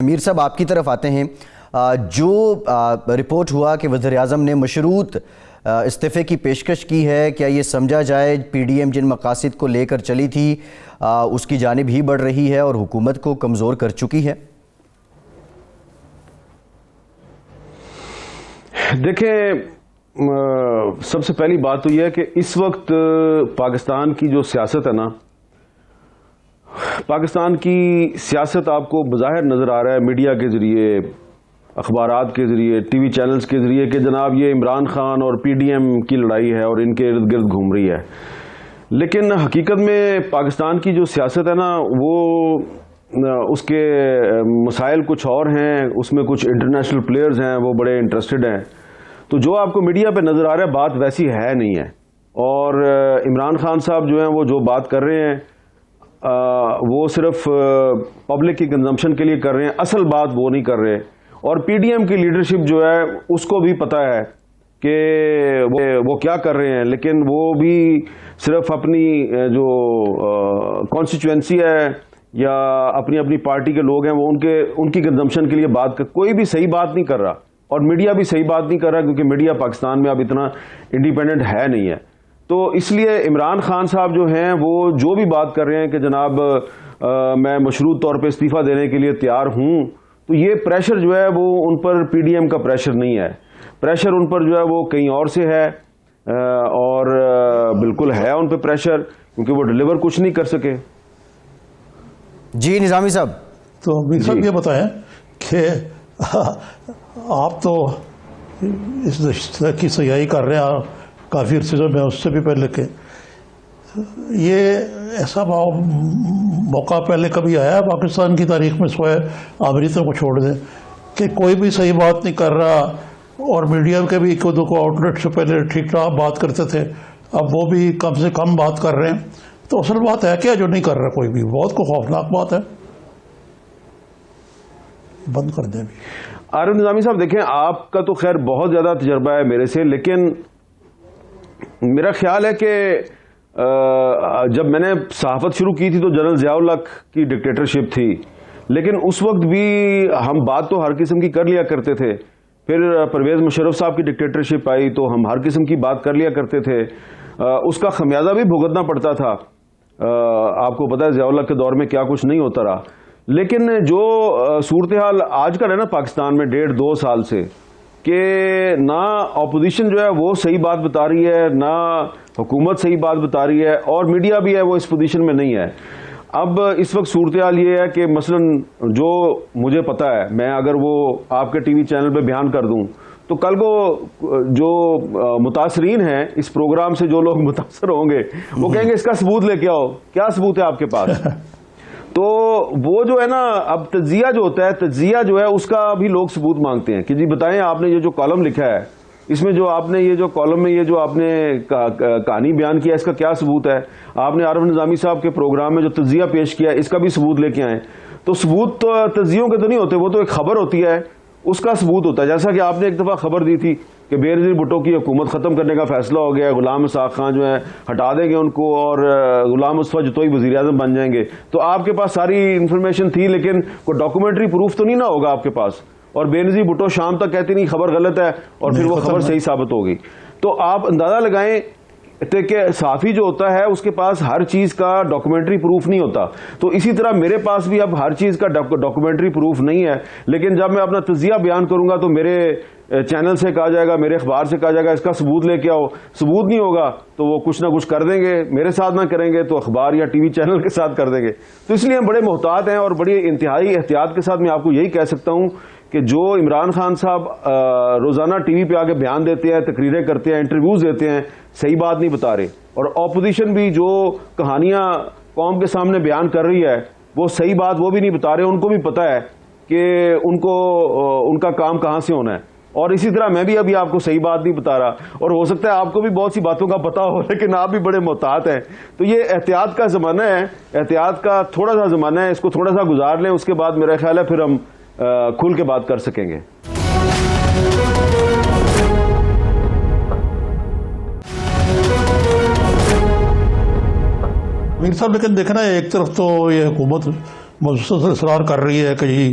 امیر صاحب آپ کی طرف آتے ہیں. جو رپورٹ ہوا کہ وزیر اعظم نے مشروط استعفے کی پیشکش کی ہے، کیا یہ سمجھا جائے پی ڈی ایم جن مقاصد کو لے کر چلی تھی اس کی جانب ہی بڑھ رہی ہے اور حکومت کو کمزور کر چکی ہے؟ دیکھیں، سب سے پہلی بات تو یہ ہے کہ اس وقت پاکستان کی جو سیاست ہے نا، پاکستان کی سیاست آپ کو بظاہر نظر آ رہا ہے میڈیا کے ذریعے، اخبارات کے ذریعے، ٹی وی چینلز کے ذریعے کہ جناب یہ عمران خان اور پی ڈی ایم کی لڑائی ہے اور ان کے ارد گرد گھوم رہی ہے. لیکن حقیقت میں پاکستان کی جو سیاست ہے نا، وہ اس کے مسائل کچھ اور ہیں، اس میں کچھ انٹرنیشنل پلیئرز ہیں، وہ بڑے انٹرسٹڈ ہیں. تو جو آپ کو میڈیا پہ نظر آ رہا ہے بات ویسی ہے نہیں ہے. اور عمران خان صاحب جو ہیں وہ جو بات کر رہے ہیں وہ صرف پبلک کی کنزمپشن کے لیے کر رہے ہیں، اصل بات وہ نہیں کر رہے. اور پی ڈی ایم کی لیڈرشپ جو ہے اس کو بھی پتہ ہے کہ وہ کیا کر رہے ہیں، لیکن وہ بھی صرف اپنی جو کانسٹیچوئنسی ہے یا اپنی اپنی پارٹی کے لوگ ہیں وہ ان کی کنزمپشن کے لیے بات کوئی بھی صحیح بات نہیں کر رہا، اور میڈیا بھی صحیح بات نہیں کر رہا، کیونکہ میڈیا پاکستان میں اب اتنا انڈیپینڈنٹ ہے نہیں ہے. تو اس لیے عمران خان صاحب جو ہیں وہ جو بھی بات کر رہے ہیں کہ جناب میں مشروط طور پہ استعفیٰ دینے کے لیے تیار ہوں، تو یہ پریشر جو ہے وہ ان پر پی ڈی ایم کا پریشر نہیں ہے. پریشر ان پر جو ہے وہ کہیں اور سے ہے، اور بالکل ہے ان پہ پریشر، کیونکہ وہ ڈیلیور کچھ نہیں کر سکے. جی نظامی صاحب. تو امیر صاحب یہ بتائیں کہ آپ تو اس رشتہ کی سیاحی کر رہے ہیں کافی عرصے سے، میں اس سے بھی پہلے کے یہ ایسا موقع پہلے کبھی آیا پاکستان کی تاریخ میں سوائے امریتوں کو چھوڑ دیں کہ کوئی بھی صحیح بات نہیں کر رہا، اور میڈیا کے بھی ایک دو کو آؤٹ لیٹ سے پہلے ٹھیک ٹھاک بات کرتے تھے، اب وہ بھی کم سے کم بات کر رہے ہیں. تو اصل بات ہے کیا جو نہیں کر رہا کوئی بھی؟ بہت کو خوفناک بات ہے. بند کر دیں. عارف نظامی صاحب دیکھیں، آپ کا تو خیر بہت زیادہ تجربہ ہے میرے سے، لیکن میرا خیال ہے کہ جب میں نے صحافت شروع کی تھی تو جنرل ضیاء الحق کی ڈکٹیٹرشپ تھی، لیکن اس وقت بھی ہم بات تو ہر قسم کی کر لیا کرتے تھے. پھر پرویز مشرف صاحب کی ڈکٹیٹرشپ آئی تو ہم ہر قسم کی بات کر لیا کرتے تھے. اس کا خمیازہ بھی بھگتنا پڑتا تھا. آپ کو پتا ہے ضیاء الحق کے دور میں کیا کچھ نہیں ہوتا رہا. لیکن جو صورتحال آج کل ہے نا پاکستان میں 1.5-2 سال سے، کہ نہ اپوزیشن جو ہے وہ صحیح بات بتا رہی ہے، نہ حکومت صحیح بات بتا رہی ہے، اور میڈیا بھی ہے وہ اس پوزیشن میں نہیں ہے. اب اس وقت صورتحال یہ ہے کہ مثلا جو مجھے پتا ہے، میں اگر وہ آپ کے ٹی وی چینل پہ بیان کر دوں تو کل کو جو متاثرین ہیں اس پروگرام سے، جو لوگ متاثر ہوں گے، وہ کہیں گے اس کا ثبوت لے کے آؤ. کیا ثبوت ہے آپ کے پاس؟ تو وہ جو ہے نا، اب تجزیہ جو ہوتا ہے، تجزیہ جو ہے اس کا بھی لوگ ثبوت مانگتے ہیں کہ جی بتائیں آپ نے یہ جو کالم لکھا ہے، اس میں جو آپ نے یہ جو کالم میں یہ جو آپ نے کہانی بیان کیا، اس کا کیا ثبوت ہے؟ آپ نے عارف نظامی صاحب کے پروگرام میں جو تجزیہ پیش کیا اس کا بھی ثبوت لے کے آئیں. تو ثبوت تو تجزیوں کے تو نہیں ہوتے، وہ تو ایک خبر ہوتی ہے، اس کا ثبوت ہوتا ہے. جیسا کہ آپ نے ایک دفعہ خبر دی تھی کہ بےنظیر بھٹو کی حکومت ختم کرنے کا فیصلہ ہو گیا، غلام اسحاق خان جو ہیں ہٹا دیں گے ان کو، اور غلام مصطفیٰ جتوئی وزیر اعظم بن جائیں گے. تو آپ کے پاس ساری انفارمیشن تھی، لیکن کوئی ڈاکومنٹری پروف تو نہیں نہ ہوگا آپ کے پاس. اور بےنظیر بھٹو شام تک کہتی نہیں خبر غلط ہے، اور پھر وہ خبر صحیح ثابت ہوگی. تو آپ اندازہ لگائیں کہ صحافی جو ہوتا ہے اس کے پاس ہر چیز کا ڈاکومنٹری پروف نہیں ہوتا. تو اسی طرح میرے پاس بھی اب ہر چیز کا ڈاکومنٹری پروف نہیں ہے، لیکن جب میں اپنا تجزیہ بیان کروں گا تو میرے چینل سے کہا جائے گا، میرے اخبار سے کہا جائے گا اس کا ثبوت لے کے آؤ. ثبوت نہیں ہوگا تو وہ کچھ نہ کچھ کر دیں گے، میرے ساتھ نہ کریں گے تو اخبار یا ٹی وی چینل کے ساتھ کر دیں گے. تو اس لیے ہم بڑے محتاط ہیں، اور بڑی انتہائی احتیاط کے ساتھ میں آپ کو یہی کہہ سکتا ہوں کہ جو عمران خان صاحب روزانہ ٹی وی پہ آگے بیان دیتے ہیں، تقریریں کرتے ہیں، انٹرویوز دیتے ہیں، صحیح بات نہیں بتا رہے. اور اپوزیشن بھی جو کہانیاں قوم کے سامنے بیان کر رہی ہے وہ صحیح بات وہ بھی نہیں بتا رہے. ان کو بھی پتا ہے کہ ان کا کام کہاں سے ہونا ہے. اور اسی طرح میں بھی ابھی آپ کو صحیح بات نہیں بتا رہا، اور ہو سکتا ہے آپ کو بھی بہت سی باتوں کا پتا ہو، لیکن آپ بھی بڑے محتاط ہیں. تو یہ احتیاط کا زمانہ ہے، احتیاط کا تھوڑا سا زمانہ ہے، اس کو تھوڑا سا گزار لیں، اس کے بعد میرا خیال ہے پھر ہم کھل کے بات کر سکیں گے. امیر صاحب لیکن دیکھنا ایک طرف تو یہ حکومت مسلسل اصرار کر رہی ہے کہ جی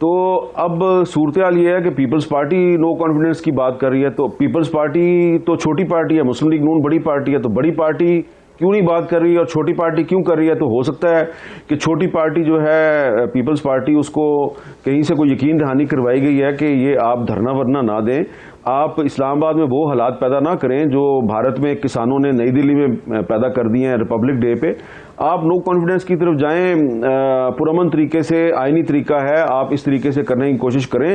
تو اب صورتحال یہ ہے کہ پیپلز پارٹی نو کانفیڈنس کی بات کر رہی ہے. تو پیپلز پارٹی تو چھوٹی پارٹی ہے, مسلم لیگ نون بڑی پارٹی ہے, تو بڑی پارٹی کیوں نہیں بات کر رہی ہے اور چھوٹی پارٹی کیوں کر رہی ہے؟ تو ہو سکتا ہے کہ چھوٹی پارٹی جو ہے پیپلز پارٹی, اس کو کہیں سے کوئی یقین دہانی کروائی گئی ہے کہ یہ آپ دھرنا ورنا نہ دیں, آپ اسلام آباد میں وہ حالات پیدا نہ کریں جو بھارت میں کسانوں نے نئی دلی میں پیدا کر دیے ہیں ریپبلک ڈے پہ. آپ نو کانفیڈنس کی طرف جائیں, پرامن طریقے سے, آئینی طریقہ ہے, آپ اس طریقے سے کرنے کی کوشش کریں.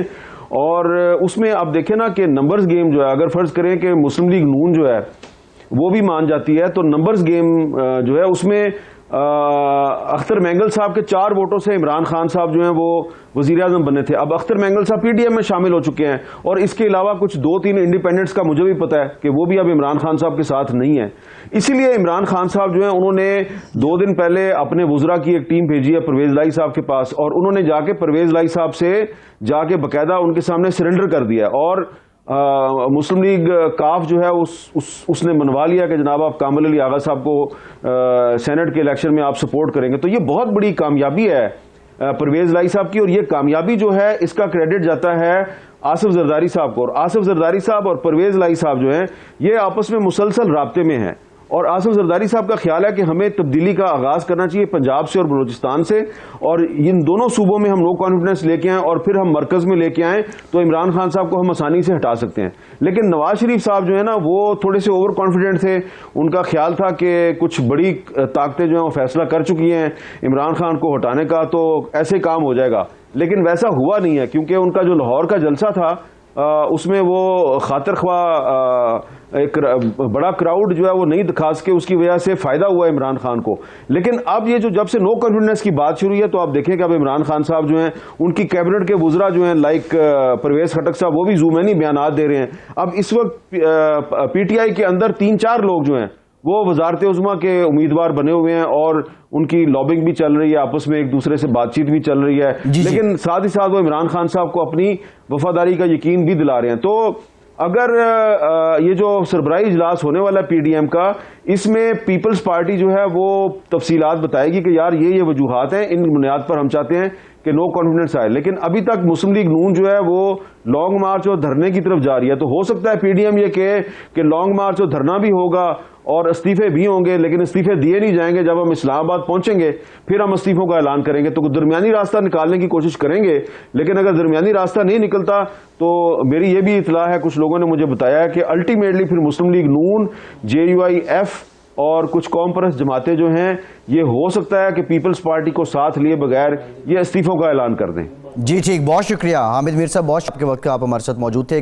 اور اس میں آپ دیکھیں نا کہ نمبرز گیم جو ہے, اگر فرض کریں کہ مسلم لیگ نون جو ہے وہ بھی مان جاتی ہے, تو نمبرز گیم جو ہے اس میں اختر مینگل صاحب کے 4 ووٹوں سے عمران خان صاحب جو ہیں وہ وزیر اعظم بنے تھے. اب اختر مینگل صاحب پی ڈی ایم میں شامل ہو چکے ہیں, اور اس کے علاوہ کچھ 2-3 انڈیپینڈنٹس کا مجھے بھی پتا ہے کہ وہ بھی اب عمران خان صاحب کے ساتھ نہیں ہے. اسی لیے عمران خان صاحب جو ہیں انہوں نے 2 دن پہلے اپنے وزراء کی ایک ٹیم بھیجی ہے پرویز لائی صاحب کے پاس, اور انہوں نے جا کے پرویز لائی صاحب سے جا کے باقاعدہ ان کے سامنے سرنڈر کر دیا, اور مسلم لیگ کاف جو ہے اس نے منوا لیا کہ جناب آپ کامل علی آغا صاحب کو سینٹ کے الیکشن میں آپ سپورٹ کریں گے. تو یہ بہت بڑی کامیابی ہے پرویز لائی صاحب کی, اور یہ کامیابی جو ہے اس کا کریڈٹ جاتا ہے آصف زرداری صاحب کو. اور آصف زرداری صاحب اور پرویز لائی صاحب جو ہیں یہ آپس میں مسلسل رابطے میں ہیں, اور آصف زرداری صاحب کا خیال ہے کہ ہمیں تبدیلی کا آغاز کرنا چاہیے پنجاب سے اور بلوچستان سے, اور ان دونوں صوبوں میں ہم نو کانفیڈنس لے کے آئیں اور پھر ہم مرکز میں لے کے آئیں تو عمران خان صاحب کو ہم آسانی سے ہٹا سکتے ہیں. لیکن نواز شریف صاحب جو ہے نا وہ تھوڑے سے اوور کانفیڈنٹ تھے, ان کا خیال تھا کہ کچھ بڑی طاقتیں جو ہیں وہ فیصلہ کر چکی ہیں عمران خان کو ہٹانے کا, تو ایسے کام ہو جائے گا. لیکن ویسا ہوا نہیں ہے, کیونکہ ان کا جو لاہور کا جلسہ تھا اس میں وہ خاطر خواہ ایک بڑا کراؤڈ جو ہے وہ نہیں دکھا سکے, اس کی وجہ سے فائدہ ہوا عمران خان کو. لیکن اب یہ جو جب سے نو کانفیڈنس کی بات شروع ہے تو آپ دیکھیں کہ اب عمران خان صاحب جو ہیں ان کی کیبنٹ کے وزراء جو ہیں لائک پرویز خٹک صاحب, وہ بھی زومینی بیانات دے رہے ہیں. اب اس وقت پی ٹی آئی کے اندر 3-4 لوگ جو ہیں وہ وزارت عظمیٰ کے امیدوار بنے ہوئے ہیں, اور ان کی لابنگ بھی چل رہی ہے, آپس میں ایک دوسرے سے بات چیت بھی چل رہی ہے, لیکن ساتھ ہی ساتھ وہ عمران خان صاحب کو اپنی وفاداری کا یقین بھی دلا رہے ہیں. تو اگر یہ جو سربراہی اجلاس ہونے والا پی ڈی ایم کا, اس میں پیپلز پارٹی جو ہے وہ تفصیلات بتائے گی کہ یار یہ وجوہات ہیں, ان بنیاد پر ہم چاہتے ہیں کہ نو کانفیڈنس آئے. لیکن ابھی تک مسلم لیگ نون جو ہے وہ لانگ مارچ اور دھرنے کی طرف جا رہی ہے. تو ہو سکتا ہے پی ڈی ایم یہ کہے کہ لانگ مارچ اور دھرنا بھی ہوگا اور استعفے بھی ہوں گے, لیکن استعفے دیے نہیں جائیں گے. جب ہم اسلام آباد پہنچیں گے پھر ہم استعفوں کا اعلان کریں گے, تو درمیانی راستہ نکالنے کی کوشش کریں گے. لیکن اگر درمیانی راستہ نہیں نکلتا تو میری یہ بھی اطلاع ہے, کچھ لوگوں نے مجھے بتایا ہے کہ الٹیمیٹلی پھر مسلم لیگ نون, JUIF اور کچھ قوم پرست جماعتیں جو ہیں یہ ہو سکتا ہے کہ پیپلز پارٹی کو ساتھ لیے بغیر یہ استعفوں کا اعلان کر دیں. جی ٹھیک, بہت شکریہ حامد میر صاحب, بہت آپ کے وقت کا آپ ہمارے ساتھ موجود تھے.